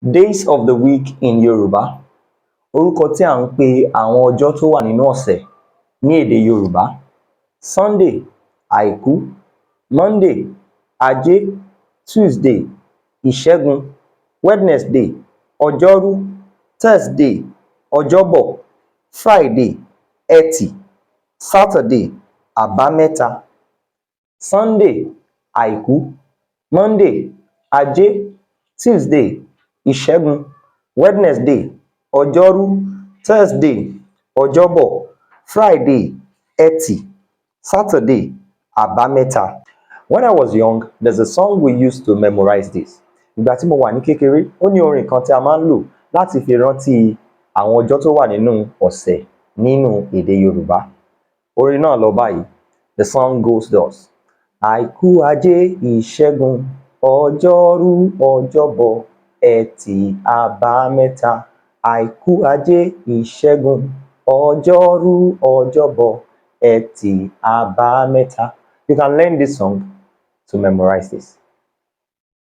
Days of the week in Yorùbá. Orúkọ tí à ń pe àwọn ọjọ́ tó wà nínú ọ̀sẹ̀ ní èdè Yorùbá. Sunday, àìkú. Monday, ajé. Tuesday, ìṣẹ́gun. Wednesday, ọjọ́rú. Thursday, ọjọ́bọ̀. Friday, ẹtì. Saturday, àbámẹ́ta. Sunday, àìkú. Monday, ajé. Tuesday, ìṣẹ́gun. Wednesday, ọjọ́rú. Thursday, ọjọ́bọ̀. Friday, ẹtì. Saturday, àbámẹ́ta. When I was young, there's a song we used to memorize this. Ìgbà tí mo wà ní kékeré, ó ní orin kan tí a máa ń lò láti fi rántí àwọn ọjọ́ tó wà nínú ọ̀sẹ̀ nínú èdè Yorùbá. Orin náà lọ báyìí. The song goes thus. Àìkú, ajé, ìṣẹ́gun, ọjọ́rú, ọjọ́bọ̀, ẹtì, àbámẹ́ta. Àìkú, ajé, ìṣẹ́gun, ọjọ́rú, ọjọ́bọ̀, ẹtì, àbámẹ́ta. You can learn this song to memorize this.